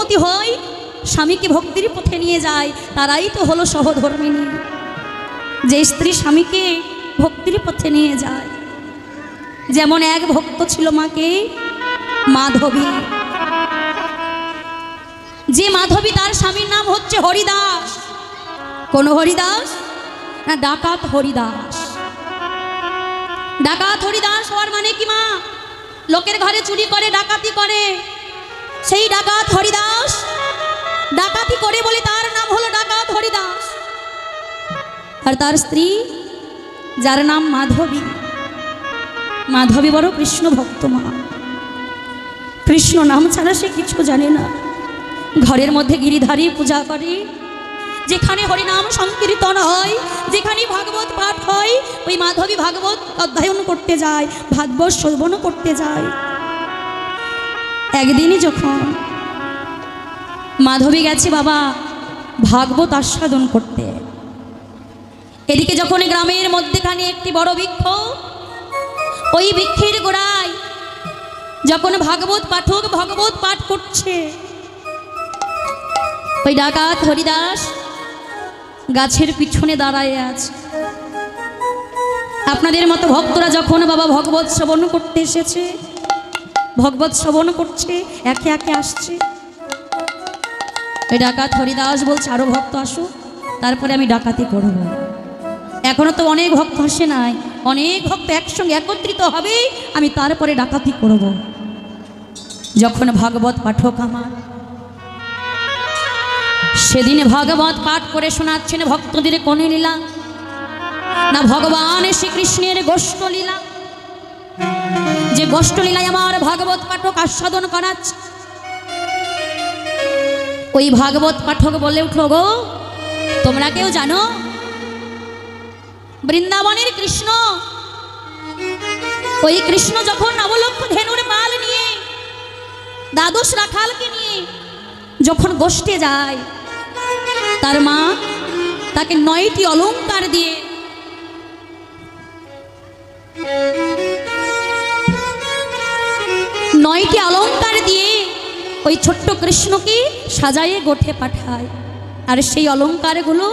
ভক্তিমতী হয়, স্বামীকে ভক্তির পথে নিয়ে যায়, তারাই তো হলো সহধর্মিণী। যে স্ত্রী স্বামীকে ভক্তির পথে নিয়ে যায়। যেমন এক ভক্ত ছিল মাকে মাধবী, যে মাধবী তার স্বামীর নাম হচ্ছে হরিদাস। কোন হরিদাস? না, ডাকাত হরিদাস। ডাকাত হরিদাস হওয়ার মানে কি মা? লোকের ঘরে চুরি করে, ডাকাতি করে, সেই ডাকাত হরিদাস। ডাকাতি করে বলে তার নাম হলো ডাকাত হরিদাস। আর তার স্ত্রী যার নাম মাধবী, মাধবী বড় কৃষ্ণ ভক্ত মা। কৃষ্ণ নাম ছাড়া সে কিছু জানে না। ঘরের মধ্যে গিরিধারী পূজা করে, যেখানে হরিনাম সংকীর্তন হয়, যেখানে ভাগবত পাঠ হয়, ওই মাধবী ভাগবত অধ্যয়ন করতে যায়, ভাগবত শ্রবণ করতে যায়। একদিনই যখন মাধবী গেছে বাবা ভাগবত আস্বাদন করতে, এদিকে যখন গ্রামের মধ্যেখানে একটি বড় বৃক্ষ, ওই বৃক্ষের গোড়ায় যখন ভাগবত পাঠক ভাগবত পাঠ করছে, ওই ডাকাত হরিদাস গাছের পিছনে দাঁড়ায় আছে। আপনাদের মতো ভক্তরা যখন বাবা ভগবত শ্রবণ করতে এসেছে, ভগবত শ্রবণ করছে, একে একে আসছে, ওই ডাকাত হরিদাস বলছে আরো ভক্ত আসো, তারপরে আমি ডাকাতি করব। এখনো তো অনেক ভক্ত আসে নাই, অনেক ভক্ত একসঙ্গে একত্রিত হবে, আমি তারপরে ডাকাতি করব। যখন ভাগবত পাঠক আমার সেদিন ভাগবত পাঠ করে শোনাচ্ছেন ভক্তদের কোন লীলা? না, ভগবান শ্রীকৃষ্ণের গোষ্ঠ লীলা। যে গোষ্ঠ লীলায় আমার ভাগবত পাঠক আস্বাদন করাচ্ছে, ওই ভাগবত পাঠক বলে উঠল, গো তোমরা কেউ জানো বৃন্দাবনের কৃষ্ণ, ওই কৃষ্ণ যখন নবলক্ষ ধেনুর মাল নিয়ে দ্বাদশ রাখালকে নিয়ে যখন গোষ্ঠে যায়, তার মা তাকে 9টি অলংকার দিয়ে ওই ছোট্ট কৃষ্ণকে সাজায়ে গোঠে পাঠায়। আর সেই অলংকারগুলো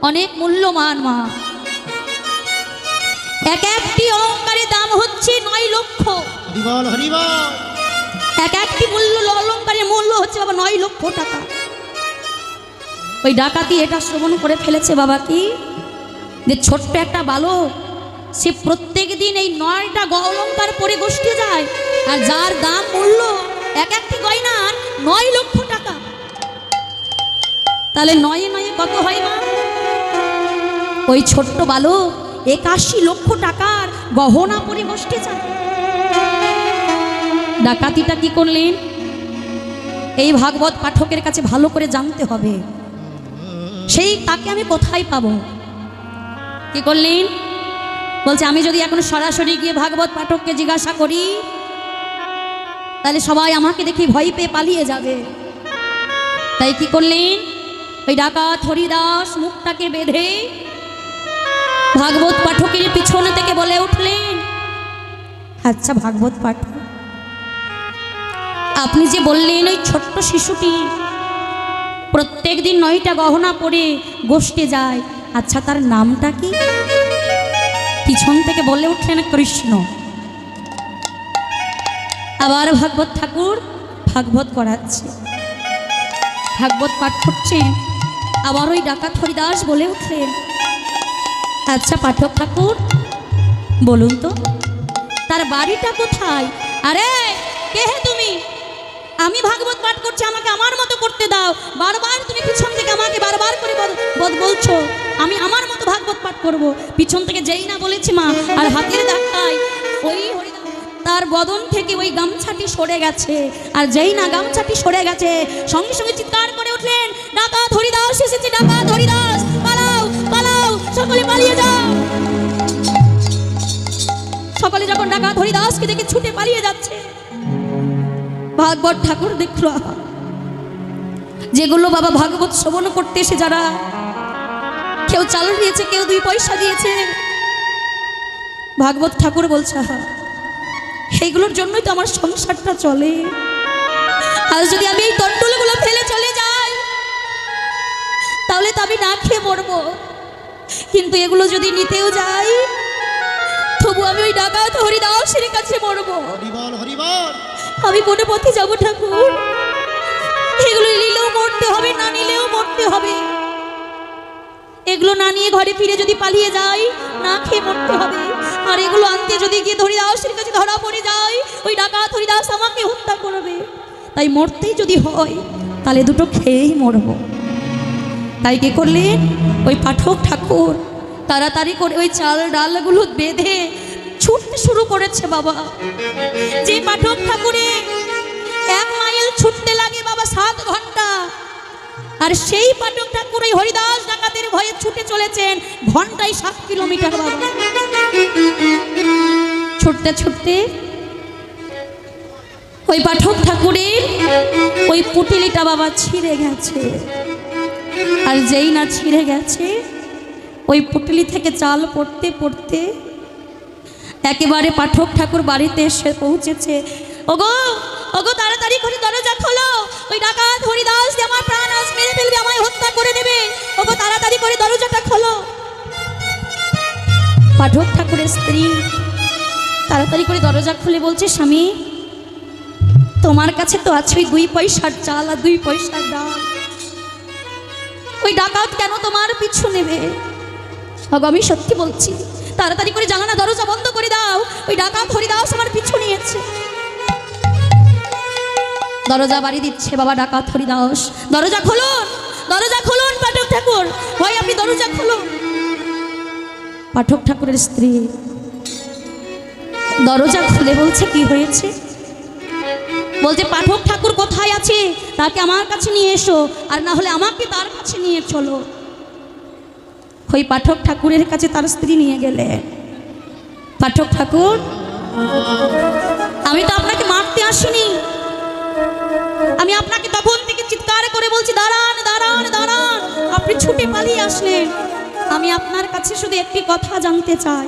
অনেক মূল্যবান মা। এক একটি অলংকারের দাম হচ্ছে 9 লক্ষ। এক একটি অলংকারের মূল্য হচ্ছে বাবা 9 লক্ষ টাকা। ওই ডাকাতি এটা শ্রবণ করে ফেলেছে বাবা, কি যে ছোট্ট একটা বালক সে প্রত্যেক দিন এই 9টা অলংকার পরে গোষ্ঠী যায়, আর যার দাম মূল্য এক একটি গয়নার 9 লক্ষ টাকা। তাহলে 9 এ 9 কত হয় মা? ওই ছোট্ট বালক 81 লক্ষ টাকার গহনা পরে গোষ্ঠী যায়। ডাকাতিটা কি করলেন? এই ভাগবত পাঠকের কাছে ভালো করে জানতে হবে, সেই তাকে আমি কোথায় পাবো। কি করলেন? বলছে আমি যদি এখন সরাসরি গিয়ে ভাগবত পাঠককে জিজ্ঞাসা করি, তাহলে সবাই আমাকে দেখে ভয় পেয়ে পালিয়ে যাবে। তাই কি করলেন? ওই ডাকাত হরিদাস মুখটাকে বেঁধে ভাগবত পাঠকের পিছনে থেকে বলে উঠলেন, আচ্ছা ভাগবত পাঠক, আপনি যে বললেন ওই ছোট্ট শিশুটি প্রত্যেক দিন 9টা গহনা পরে গোষ্ঠে যায়, আচ্ছা তার নামটা কি? পিছন থেকে বলে উঠলেন কৃষ্ণ। আবার ভাগবত ঠাকুর ভাগবত করাচ্ছে, ভাগবত পাঠ করছেন। আবার ওই ডাকাত হরিদাস বলে উঠলেন, আচ্ছা পাঠক ঠাকুর বলুন তো তার বাড়িটা কোথায়? আরে কে হে তুমি? আমি ভাগবত পাঠ করছি, আমাকে আমার মতো করতে দাও। বারবার তুমি পিছন থেকে আমাকে বারবার করে বলছো আমি আমার মতো ভাগবত পাঠ করব। পিছন থেকে যেই না বলেছি মা, আর হাতের ধাক্কায় ওই তার বদন থেকে ওই গামছাটি সরে গেছে। আর যেই না গামছাটি সরে গেছে, সঙ্গে সঙ্গে চিৎকার করে উঠলেন, ডাকাত হরিদাস এসেছে, ডাকাত হরিদাস, পালাও পালাও, সকলে পালিয়ে যাও। সকলে যখন ডাকাত হরিদাসকে দেখে ছুটে পালিয়ে যাচ্ছে, ভাগবত ঠাকুর দেখল যেগুলো বাবা ভাগবত শ্রবণ করতে এসে যারা কেউ চাল দিয়েছে, কেউ 2 পয়সা দিয়েছে, ভাগবত ঠাকুর বলছে সেইগুলোর জন্যই তো আমার সংসারটা চলে। আজ যদি আমি এই তন্ডুলগুলো ফেলে চলে যাই তাহলে তো আমি না খেয়ে মরবো, কিন্তু এগুলো যদি নিতেও যাই তবু আমি ওই ডাকাত হরিদাসের কাছে মরবো। আমি কোন পথে যাবো ঠাকুর? এগুলো নিলেও মরতে হবে, না নিলেও মরতে হবে। এগুলো না নিয়ে ঘরে ফিরে যদি পালিয়ে যাই না খেয়ে মরতে হবে, আর এগুলো আনতে যদি গিয়ে হরিদাসের কাছে ধরা পড়ে যায় ওই ডাকাত হরিদাস আমাকে হত্যা করবে। তাই মরতেই যদি হয় তাহলে দুটো খেয়েই মরবো। তাই কি করলেন ওই পাঠক ঠাকুর তাড়াতাড়ি করে ওই চাল ডালগুলো বেঁধে ছুটতে শুরু করেছে বাবা। যে পাঠক ঠাকুরে 1 মাইল ছুটতে লাগে বাবা 7 ঘন্টা, আর সেই পাঠক ঠাকুর ওই হরিদাস ডাকাতের ভয়ে ছুটে চলেছেন ঘন্টায় 7 কিলোমিটার বাবা। ছুটতে ছুটতে ওই পাঠক ঠাকুরের ওই পুটলিটা বাবা ছিঁড়ে গেছে, আর যেই না ছিঁড়ে গেছে ওই পুটলি থেকে চাল পড়তে পড়তে একেবারে পাঠক ঠাকুর বাড়িতে এসে পৌঁছেছে। ওগো ওগো তাড়াতাড়ি করে দরজা খোলো, ওই ডাকাত হরিদাস আমার প্রাণ আজ মেরে ফেলবে, আমায় হত্যা করে দেবে। ওগো তাড়াতাড়ি করে দরজাটা খোলো। পাঠক ঠাকুরের স্ত্রী তাড়াতাড়ি করে দরজা খুলে বলছে, স্বামী তোমার কাছে তো আছে ওই 2 পয়সার চাল আর 2 পয়সার ডাল, ওই ডাকাত কেন তোমার পিছু নেবে? আমি সত্যি বলছি, তাড়াতাড়ি করে জানালা দরজা বন্ধ করে দাও, ওই ডাকাত হরিদাস আমার পিছু নিয়েছে। দরজা বাড়ি দিচ্ছে বাবা ডাকাত হরিদাস। দরজা খুলুন, দরজা খুলুন পাঠক ঠাকুর, ভাই আপনি দরজা খুলুন। পাঠক ঠাকুরের স্ত্রী দরজা খুলে বলছে, কি হয়েছে? বলছে পাঠক ঠাকুর কোথায় আছে তাকে আমার কাছে নিয়ে এসো, আর না হলে আমাকে তার কাছে নিয়ে চলো। ওই পাঠক ঠাকুরের কাছে তার স্ত্রী নিয়ে গেলে, পাঠক ঠাকুর আমি তো আপনাকে মারতে আসিনি, আমি আপনাকে তখন থেকে চিৎকার করে বলছি দাঁড়ান দাঁড়ান দাঁড়ান, আপনি ছুটে পালিয়ে আসলেন। আমি আপনার কাছে শুধু একটি কথা জানতে চাই,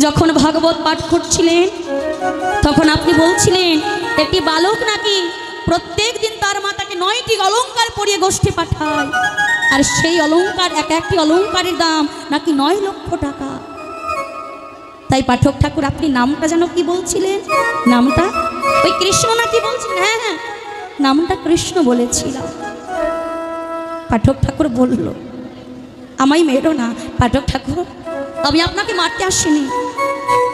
যখন ভাগবত পাঠ করছিলেন তখন আপনি বলছিলেন একটি বালক নাকি প্রত্যেক দিন তার মাতাকে 9টি অলংকার পরিয়ে গোষ্ঠী পাঠায়, আর সেই অলংকার একটি অলংকারের দাম নাকি 9 লক্ষ টাকা। তাই পাঠক ঠাকুর আপনি নামটা যেন কি বলছিলেন? নামটা ওই কৃষ্ণ নাকি বলছিলেন? হ্যাঁ হ্যাঁ নামটা কৃষ্ণ বলেছিলাম। পাঠক ঠাকুর বলল, আমায় মেরো না পাঠক ঠাকুর, আমি আপনাকে মারতে আসিনি।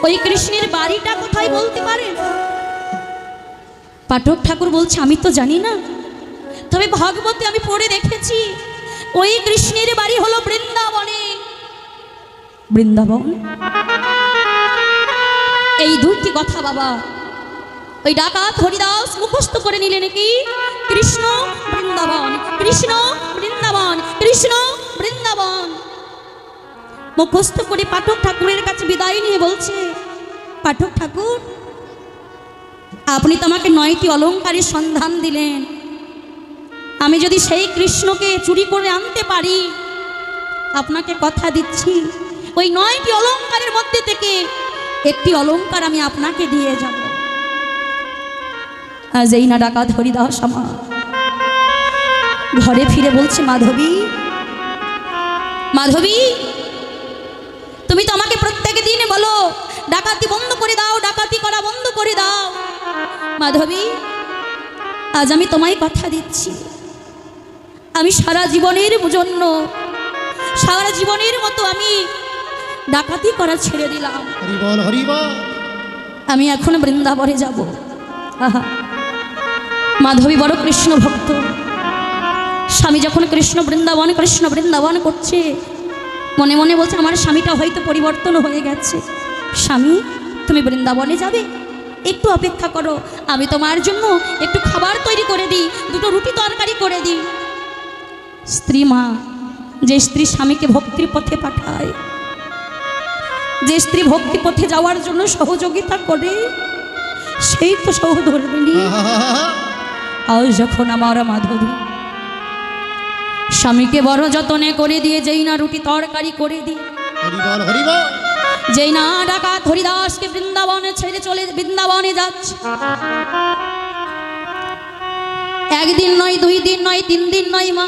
ওই কৃষ্ণের বাড়িটা কোথায় বলতে পারেন? পাঠক ঠাকুর বলছে, আমি তো জানি না, তবে ভাগবতে আমি পড়ে দেখেছি ওই কৃষ্ণের বাড়ি হলো বৃন্দাবনে। বৃন্দাবন, এই 2টি কথা বাবা ওই ডাকাত হরিদাস মুখস্থ করে নিলেন, কি কৃষ্ণ বৃন্দাবন, কৃষ্ণ বৃন্দাবন, কৃষ্ণ বৃন্দাবন মুখস্থ করে পাঠক ঠাকুরের কাছে বিদায় নিয়ে বলছে, পাঠক ঠাকুর আপনি তো আমাকে 9টি অলংকারের সন্ধান দিলেন, আমি যদি সেই কৃষ্ণকে চুরি করে আনতে পারি আপনাকে কথা দিচ্ছি ওই 9টি অলংকারের মধ্যে থেকে একটি অলংকার আমি আপনাকে দিয়ে যাব। আজ এই না ডাকাত হরিদাস আমার ঘরে ফিরে বলছে, মাধবী মাধবী তুমি তো আমাকে প্রত্যেক দিন বলো ডাকাতি বন্ধ করে দাও, ডাকাতি করা বন্ধ করে দাও। মাধবী আজ আমি তোমায় কথা দিচ্ছি, আমি সারা জীবনের জন্য সারা জীবনের মতো আমি ডাকাতি করা ছেড়ে দিলাম। আমি এখন বৃন্দাবনে যাব। আহা মাধবী বড় কৃষ্ণ ভক্ত, স্বামী যখন কৃষ্ণ বৃন্দাবন করছে মনে মনে বলছে আমার স্বামীটা হয়তো পরিবর্তন হয়ে গেছে। স্বামী তুমি বৃন্দাবনে যাবে, একটু অপেক্ষা করো, আমি তোমার জন্য একটু খাবার তৈরি করে দিই, 2টো রুটি তরকারি করে দিই। স্ত্রী মা, যে স্ত্রী স্বামীকে ভক্তির পথে পাঠায়, যে স্ত্রী ভক্তি পথে যাওয়ার জন্য সহযোগিতা করে, সেই তো সহধর্মিণী। আজ যখন আমার মাধবী স্বামীকে বড় যতনে করে দিয়ে যেই না রুটি তরকারি করে দিয়ে, যেই না ডাকাত হরিদাসকে বৃন্দাবনে ছেড়ে চলে বৃন্দাবনে যাচ্ছে, একদিন নয়, 2 দিন নয়, 3 দিন নয় মা,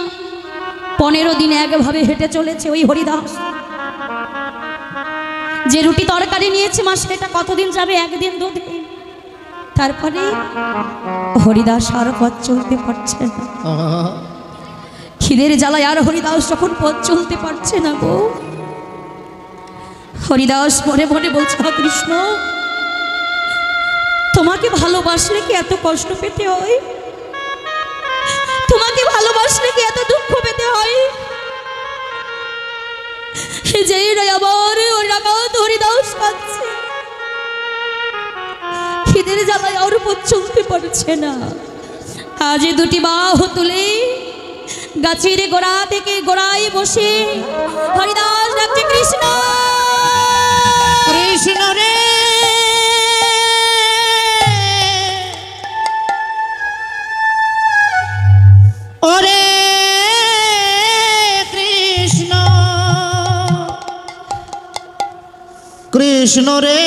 15 দিন একভাবে হেঁটে চলেছে ওই হরিদাস। যে রুটি তরকারি নিয়েছে মা, সেটা কতদিন যাবে? 1 দিন 2 দিন। তারপরে হরিদাস আর পথ চলতে পারছে না। খিদের জ্বালায় আর হরিদাস যখন পথ চলতে পারছে না গো, হরিদাস মনে মনে বলছে, কৃষ্ণ, তোমাকে ভালোবাসলে কি এত কষ্ট পেতে হয়? তোমাকে ভালোবাসলে কি এত দুঃখ পেতে হয়? যেই আবার ওই ডাকাত হরিদাস কাঁদছে, খিদের জ্বালায় আর পথ চলতে পারছে না। আজ 2টি বাহু তুলে গাছের গোড়া থেকে গোড়ায় বসে হরিদাস ডাকছে, কৃষ্ণ, কৃষ্ণ রে, ওরে কৃষ্ণ, কৃষ্ণ রে,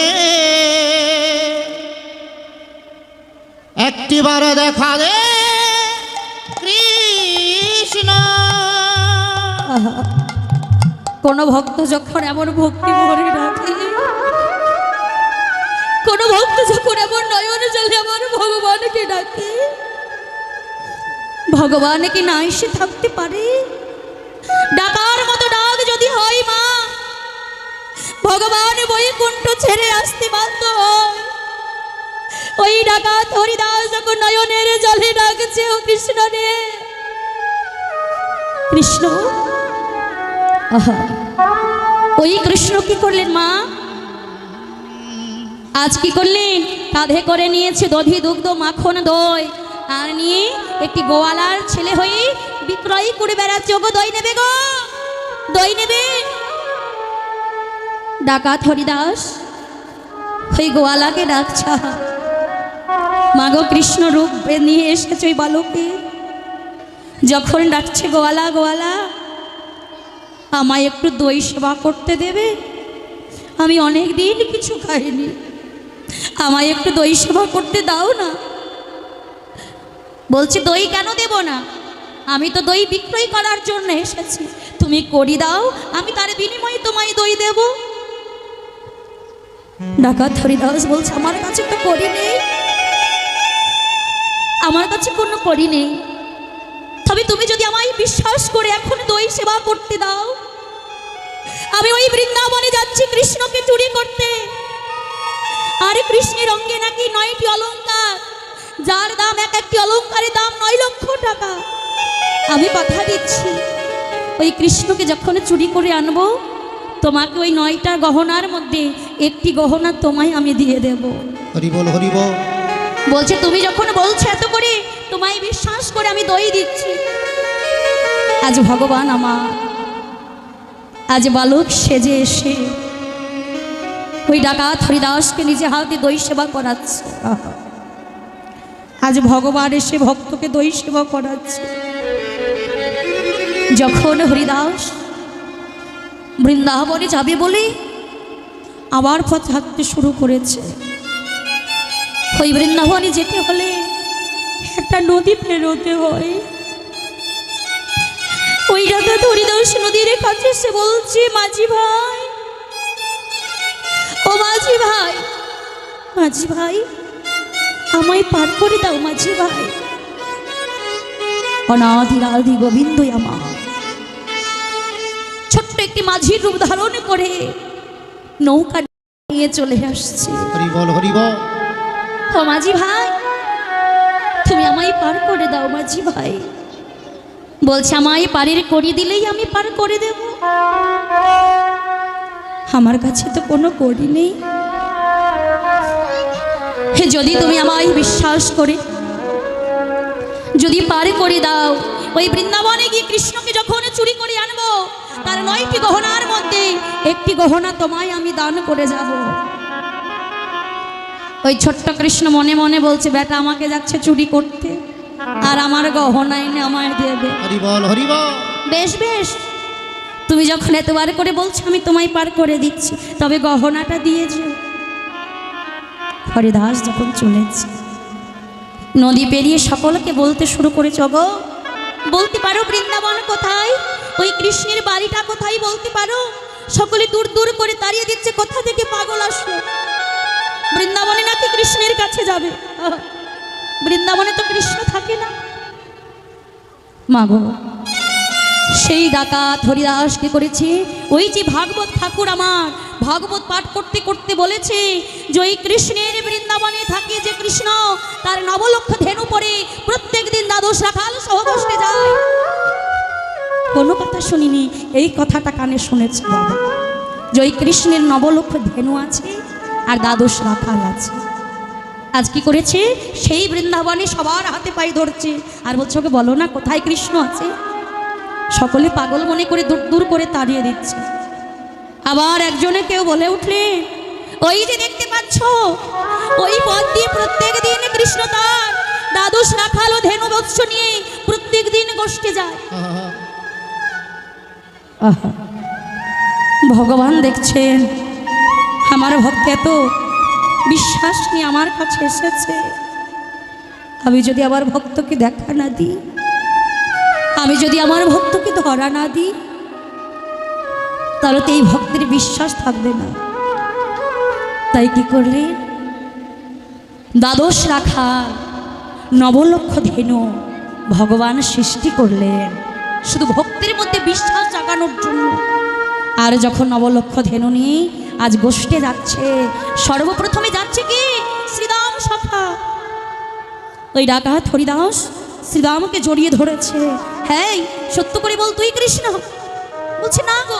একটিবার দেখা দে কৃষ্ণ। কোন ভক্ত যখন এমন ভক্তি ভরে ডাকে, কোন ভক্ত যখন এমন নয়ন জলে আমার ভগবানকে ডাকে, ভগবান কি না এসে থাকতে পারে? ডাকার মতো ডাক যদি হয় মা, ভগবান বৈকুণ্ঠ ছেড়ে আসতে বাধ্য হয়। ওই ডাকাত হরিদাস যখন নয়নের জলে ডাকছে, ও কৃষ্ণ রে, কৃষ্ণ। ওই কৃষ্ণ কি করলেন মা? আজ কি করলেন? কাঁধে করে নিয়েছে দধি, দুগ্ধ, মাখন, দই, আর নিয়ে একটি গোয়ালার ছেলে হয়ে বিক্রয় করে বেড়াচ্ছে। গো, দই নেবে গো, দই নেবে? ডাকাত হরিদাস ওই গোয়ালাকে ডাকছা, মাগো কৃষ্ণ রূপ নিয়ে এসেছে ওই বালকে। যখন ডাকছে, গোয়ালা, গোয়ালা, আমায় একটু দই সেবা করতে দেবে? আমি অনেক দিন কিছু খাইনি, আমায় একটু দই সেবা করতে দাও না। বলছে, দই কেন দেব না? আমি তো দই বিক্রয় করার জন্য এসেছি, তুমি করি দাও, আমি তার বিনিময়ে তোমায় দই দেব। ডাকাত হরিদাস বলছে, আমার কাছে তো করি নেই, আমার কাছে কোনো করি নেই, তবে তুমি যদি আমায় বিশ্বাস করে এখন দই সেবা করতে দাও, আমি ওই বৃন্দাবনে যাচ্ছি কৃষ্ণকে চুরি করতে। আর কৃষ্ণের অঙ্গে নাকি 9টি অলঙ্কার, যার দাম এক একটি অলঙ্কারের দাম 9 লক্ষ টাকা। আমি কথা দিচ্ছি, ওই কৃষ্ণকে যখন চুরি করে আনবো, তোমাকে ওই 9টা গহনার মধ্যে একটি গহনা তোমায় আমি দিয়ে দেব। হরি বল, হরি বল। বলছে, তুমি যখন বলছো এত করে, তোমায় বিশ্বাস করে আমি দই দিচ্ছি। আজ ভগবান আমার, আজ বালক সেজে এসে ওই ডাকাত হরিদাসকে নিজে হাতে দই সেবা করাচ্ছে। আজ ভগবান এসে ভক্তকে দই সেবা করাচ্ছে। যখন হরিদাস বৃন্দাবনে যাবে বলে আবার পথ হাঁটতে শুরু করেছে, ওই বৃন্দাবনে যেতে হলে একটা নদী পেরোতে হয়। ওই ডাকাত হরিদাস নদীর কাছে সে বলছে, মাঝি ভাই, ও মাঝি ভাই, মাঝি ভাই, আমায় পার করে দাও মাঝি ভাই। অনাদি রাধি গোবিন্দ আমার ছোট্ট একটি মাঝির রূপ ধারণ করে নৌকা নিয়ে চলে আসছে। হরি বল, হরি বল। ও মাঝি ভাই, তুমি আমায় পার করে দাও মাঝি ভাই। বলছে, আমায় পারের করে দিলেই আমি পার করে দেব। আমার কাছে তো কোনো করি নেই, যদি তুমি আমায় বিশ্বাস করে যদি পার করে দাও, ওই বৃন্দাবনে গিয়ে কৃষ্ণকে যখন চুরি করে আনবো, তার 9টি গহনার মধ্যে একটি গহনা তোমায় আমি দান করে যাব। ওই ছোট্ট কৃষ্ণ মনে মনে বলছে, বেটা আমাকে যাচ্ছে চুরি করতে, আর আমার গহনা এনে আমায় দেবে। হরি বল, হরি বল। বেশ বেশ, তুমি যখন এতবার করে বলছো, আমি তোমায় পার করে দিচ্ছি, তবে গহনাটা দিয়ে যেও। হরিদাস যখন চলেছে, নদী পেরিয়ে সকলকে বলতে শুরু করেছে, গো বলতে পারো বৃন্দাবন কোথায়, ওই কৃষ্ণের বাড়িটা কোথায় বলতে পারো? সকলে দূর দূর করে তাড়িয়ে দিচ্ছে, কোথা থেকে পাগল আসলো, বৃন্দাবনে নাকি কৃষ্ণের কাছে যাবে। বৃন্দাবনে তো কৃষ্ণ থাকে না। মাগো, সেই ডাকাত হরিদাস কি করেছে, ওই যে ভাগবত ঠাকুর আমার ভাগবত পাঠ করতে করতে বলেছে যে ওই কৃষ্ণের বৃন্দাবনে থাকে যে কৃষ্ণ, তার নবলক্ষ ধেনু পরে প্রত্যেক দিন দ্বাদশ রাখাল সহ বসতে যায়। কোনো কথা শুনিনি, এই কথাটা কানে শুনেছে বাবা, যে ওই কৃষ্ণের নবলক্ষ ধেনু আছে আর দ্বাদশ রাখাল আছে। আজ কি করেছে, সেই বৃন্দাবনে সবার হাতে পায়ে ধরছে আর বলছে, ওকে বলো না কোথায় কৃষ্ণ আছে। সকলে পাগল মনে করে দূর দূর করে তাড়িয়ে দিচ্ছে। আবার একজনে কেউ বলে উঠলে, ওই যে দেখতে পাচ্ছ ওই পথ দিয়ে প্রত্যেক দিন কৃষ্ণ তার দ্বাদশ রাখাল ও ধেনু বৎস নিয়ে প্রত্যেক দিন গোষ্ঠে যায়। আহা, ভগবান দেখছেন আমার ভক্ত এত বিশ্বাস নিয়ে আমার কাছে এসেছে, আমি যদি আমার ভক্তকে দেখা না দিই, আমি যদি আমার ভক্তকে ধরা না দিই, তাহলে তো এই ভক্তের বিশ্বাস থাকবে না। তাই কি করলে, দ্বাদশ রাখাল নবলক্ষ ধেনু ভগবান সৃষ্টি করলেন শুধু ভক্তের মধ্যে বিশ্বাস জাগানোর জন্য। আর যখন নবলক্ষ ধেনু নিয়ে আজ গোষ্ঠে যাচ্ছে, সর্বপ্রথমে যাচ্ছে কি শ্রীরাম সখা। ওই ডাকাত হরিদাস শ্রীরামকে জড়িয়ে ধরেছে, হ্যাঁ সত্য করে বল তুই কৃষ্ণ। বলছে, না গো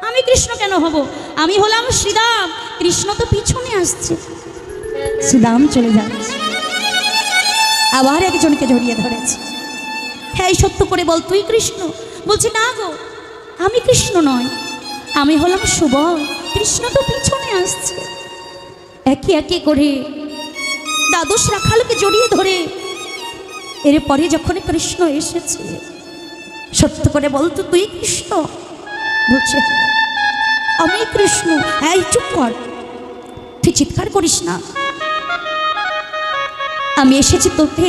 আমি কৃষ্ণ কেন হব, আমি হলাম শ্রীরাম, কৃষ্ণ তো পিছনে আসছে। শ্রীরাম চলে যাচ্ছে, আবার একজনকে জড়িয়ে ধরেছে, হ্যাঁ সত্য করে বল তুই কৃষ্ণ। বলছে, না গো আমি কৃষ্ণ নয়, আমি হলাম সুবল, কৃষ্ণ তো পিছনে আসছে। একে একে করে দ্বাদশ রাখালকে জড়িয়ে ধরে এরপরে যখন কৃষ্ণ এসেছে, সত্য করে বলতো তুই কৃষ্ণ। বলছে, আমি কৃষ্ণ। এই চুপ কর, তুই চিৎকার করিস না, আমি এসেছি তোকে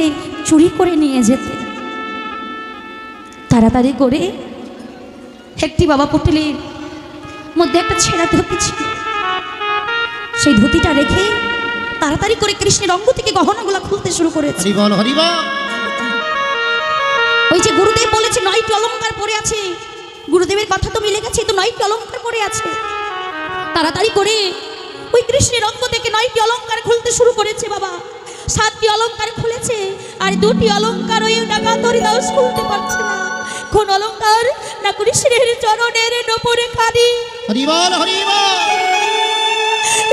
চুরি করে নিয়ে যেতে। তাড়াতাড়ি করে একটি বাবা পটেলের মধ্যে একটা ছেঁড়া ধুতি ছিল, সেই ধুতিটা রেখে তাড়াতাড়ি করে কৃষ্ণের অঙ্গ থেকে গহনাগুলো খুলতে শুরু করেছে। হরি বল হরি বল। ওই যে গুরুদেব বলেছে 9টি অলংকার পরে আছে, গুরুদেবের কথা তো মিলে গেছে, তো 9টি অলংকার পরে আছে। তাড়াতাড়ি করে ওই কৃষ্ণের অঙ্গ থেকে 9টি অলংকার খুলতে শুরু করেছে বাবা। 7টি অলংকার খুলেছে আর 2টি অলংকার ওই ডাকাত হরিদাস খুলতে পারছে না। কোন অলংকার না কৃষ্ণের চরণের নপুরে খানি, হরি বল হরি বল।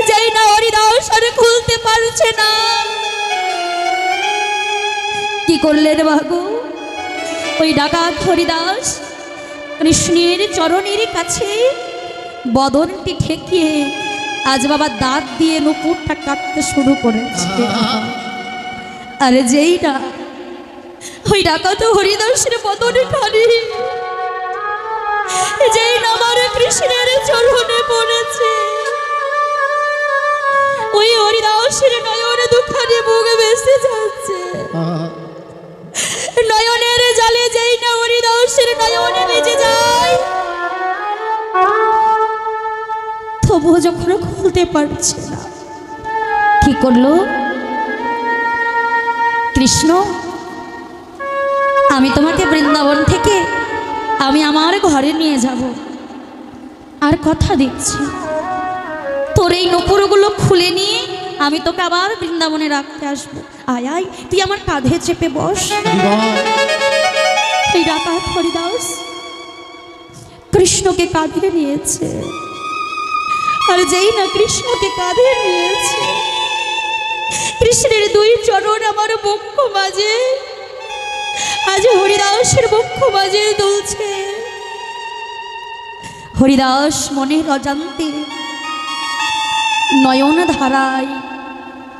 যেই না হরিদাস আর খুলতে পারছে না। কি করলেন বাবু, ওই ডাকাত হরিদাস কৃষ্ণের চরণের কাছে বদনটি ঠেকিয়ে আজ বাবা দাঁত দিয়ে নুপুরটা কাটতে শুরু করেছে। আরে যেই না ওই ডাকাত হরিদাসের বদনে খানি, যেই না আমার কৃষ্ণের চরণে পড়েছে, ওই হরিদাসের নয়ন দুখানি মুখ ভেসে যাচ্ছে। নয়নের জালে যেই না হরিদাসের নয়নে বেজে যায়, তবুও যখন খুলতে পারছে না, কি করলো কৃষ্ণ, আমি তোমাকে বৃন্দাবন থেকে আমি আমার ঘরে নিয়ে যাব, আর কথা দিচ্ছি তোর এই নপুরগুলো খুলে নিয়ে আমি তোকে আবার বৃন্দাবনে রাখতে আসবো। আয় আয়, তুই আমার কাঁধে চেপে বস। এই ডাকাত হরিদাস কৃষ্ণকে কাঁধে নিয়েছে, আর যেই না কৃষ্ণকে কাঁধে নিয়েছে, কৃষ্ণের 2 চরণ আমার বক্ষ মাঝে, আজ হরিদাসের বক্ষ মাঝে দুলছে। হরিদাস মনের অজান্তে নয়ন ধারায়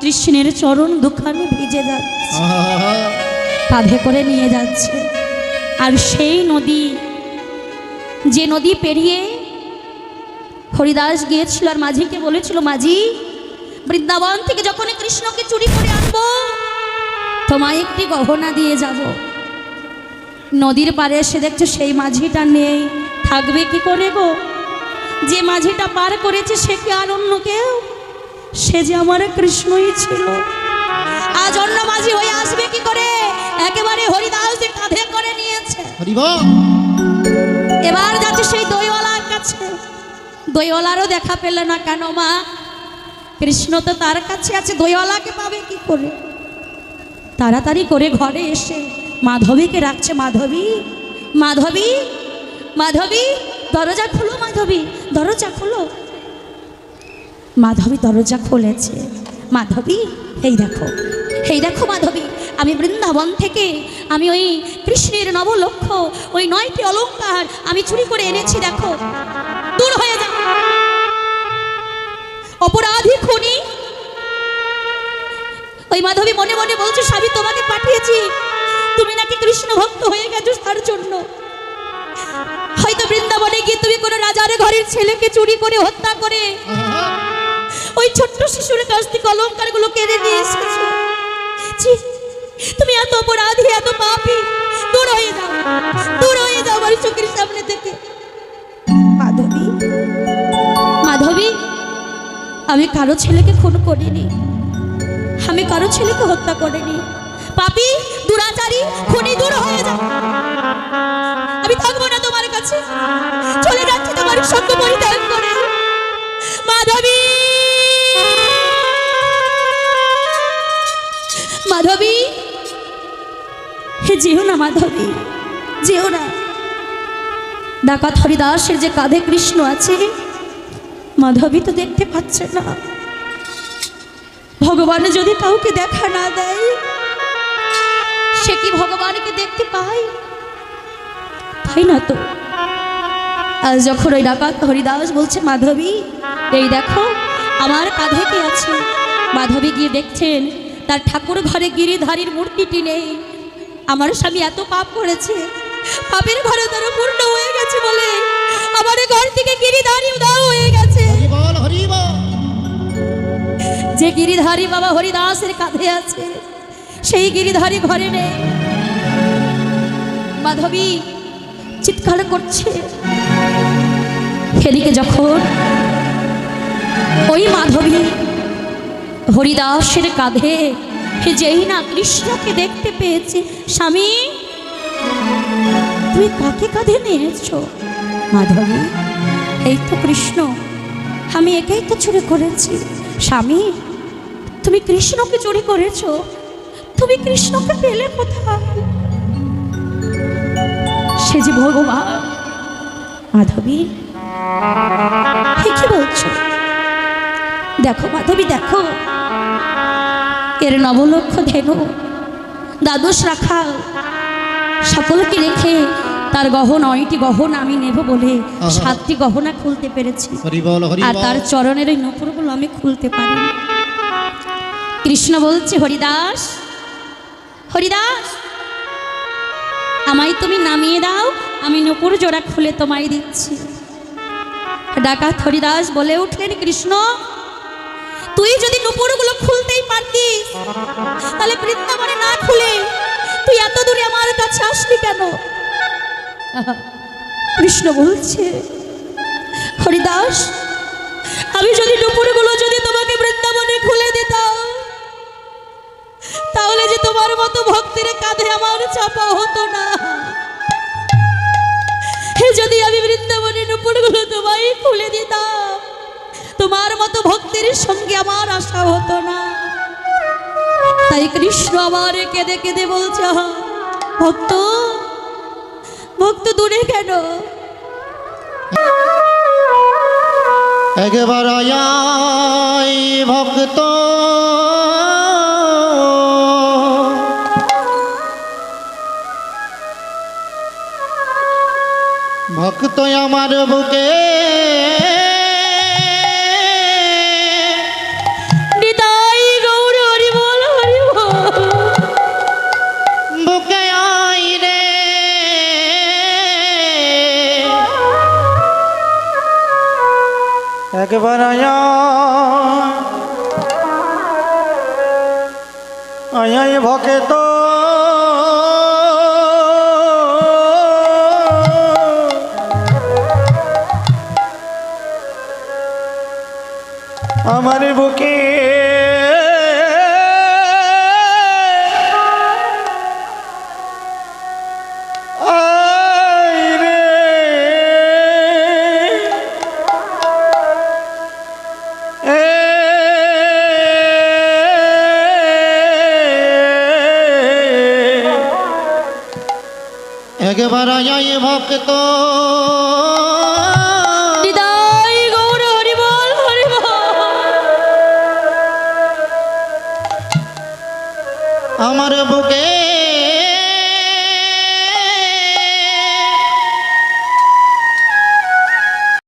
কৃষ্ণের চরণ দুখানে ভিজে যাচ্ছে, কাঁধে করে নিয়ে যাচ্ছে। আর সেই নদী, যে নদী পেরিয়ে হরিদাস গিয়েছিল আর মাঝিকে বলেছিল, মাঝি বৃন্দাবন থেকে যখন কৃষ্ণকে চুরি করে আনবো তোমায় একটি গহনা দিয়ে যাব। নদীর পাড়ে এসে দেখছো সেই মাঝিটা নেই, থাকবে কি করে গো? যে মাঝিটা পার করেছে সে কি আর অন্য কেউ? সে যে আমার কৃষ্ণই ছিল। আজ অন্য মাঝি হয়ে আসবে কি করে? একেবারে হরিদাসের কাঁধে করে নিয়েছে। হরি বল। এবার যাচ্ছে সেই দইওয়ালার কাছে। দইওয়ালারও দেখা পেলে না কেন মা? কৃষ্ণ তো তার কাছে আছে, দইওয়ালাকে পাবে কি করে? তাড়াতাড়ি করে ঘরে এসে মাধবীকে রাখছে। মাধবী, মাধবী, মাধবী, দরজা খুলো মাধবী, দরজা খুলো। মাধবী দরজা খুলেছে। মাধবী, এই দেখো, এই দেখো মাধবী, আমি বৃন্দাবন থেকে আমি ওই কৃষ্ণের নবলক্ষ, ওই 9টি অলংকার আমি চুরি করে এনেছি, দেখো। দূর হয়ে যাও অপরাধী খুনি। ওই মাধবী মনে মনে বলছে, স্বামী তোমাকে পাঠিয়েছি, তুমি নাকি কৃষ্ণ ভক্ত হয়ে গেছো, তার জন্য হয়তো বৃন্দাবনে গিয়ে তুমি কোনো রাজার ঘরের ছেলেকে চুরি করে হত্যা করে ওই ছোট্ট শিশুর কাছ থেকে অলঙ্কারগুলো কেড়ে নিয়ে এসেছো। ছি, তুমি এত অপরাধী, এত পাপী। দূর হয়ে যাও, দূর হয়ে যাও আমার চোখের সামনে থেকে। মাধবী, মাধবী, আমি কারো ছেলেকে খুন করিনি, আমি কারো ছেলেকে হত্যা করিনি। পাপী, দুরাচারী, খুনি, দূর হয়ে যাও। আমি থাকবো না তোমার কাছে, চলে যাচ্ছি তোমার সঙ্গ পরিত্যাগ করে। মাধবী, মাধবী, হে যেও না মাধবী, যেও না। ডাকাত হরিদাসের যে কাঁধে কৃষ্ণ আছে, মাধবী তো দেখতে পাচ্ছে না। ভগবান যদি কাউকে দেখা না দেয়, সে কি ভগবানকে দেখতে পায়? তাই না তো। আজ যখন ওই ডাকাত হরিদাস বলছে, মাধবী, এই দেখো আমার কাঁধে কি আছে, মাধবী গিয়ে দেখছেন তার ঠাকুর ঘরে গিরিধারীর মূর্তিটি নেই। আমার স্বামী এত পাপ করেছে, পাপের ঘরে তারা পূর্ণ হয়ে গেছে বলে আমার ঘর থেকে গিরিধারী উধাও হয়ে গেছে। হরি বল, হরি বল। যে গিরিধারী বাবা হরিদাসের কাঁধে আছে, সেই গিরিধারী ঘরে নেই। মাধবী চিৎকার করছে। এদিকে যখন ওই মাধবী হরিদাসের কাঁধে যেই না কৃষ্ণকে দেখতে পেয়েছে, স্বামী তুমি কাকে কাঁধে নিয়েছো? মাধবী, এই তো কৃষ্ণ, আমি একেই তো চুরি করেছি। স্বামী, তুমি কৃষ্ণকে চুরি করেছো, তুমি কৃষ্ণকে পেলে কোথায়? সে যে ভগবান। মাধবী, কি বলছো? দেখো মাধবী, দেখো এর নবলক্ষ ধেনু, দ্বাদশ রাখা, সকলকে রেখে তার গহনা, 9টি গহনা আমি নেব বলে 7টি গহনা খুলতে পেরেছি, হরি বল, হরি আর বল। তার চরণের ওই নূপুরগুলো আমি খুলতে পারিনি। কৃষ্ণ বলছে, হরিদাস, হরিদাস, আমায় তুমি নামিয়ে দাও, আমি নূপুর জোড়া খুলে তোমায় দিচ্ছি। ডাকাত হরিদাস বলে উঠলেন, কৃষ্ণ, তুই যদি নূপুরগুলো খুলতেই পারতিস, তাহলে বৃন্দাবনে না খুলে তুই এত দূরে আমার কাছে আসলি কেন? কৃষ্ণ বলছে, হরিদাস, আমি যদি নূপুরগুলো যদি তোমাকে বৃন্দাবনে খুলে দিতাম, তাহলে যে তোমার মতো ভক্তের কাঁধে আমার চাপা হতো না। যদি আমি বৃন্দাবনে নূপুরগুলো তোমায় খুলে দিতাম, তোমার মতো ভক্তের সঙ্গে আমার আশা হতো না। তাই কৃষ্ণ আমার কেঁদে কেঁদে বলছে, ভক্ত, ভক্ত দূরে কেন? একবার আয় ভক্ত, ভক্ত আমার বুকে নিতাই গৌর হরি বল, হরি বল। বুকে আয় রে, একবার আয় আয় আয় ভক্ত আমার বুকে আয় রে একবার আয় ভক্ত হৃদয় গৌর হরিবল হরিবল। আমার বুকে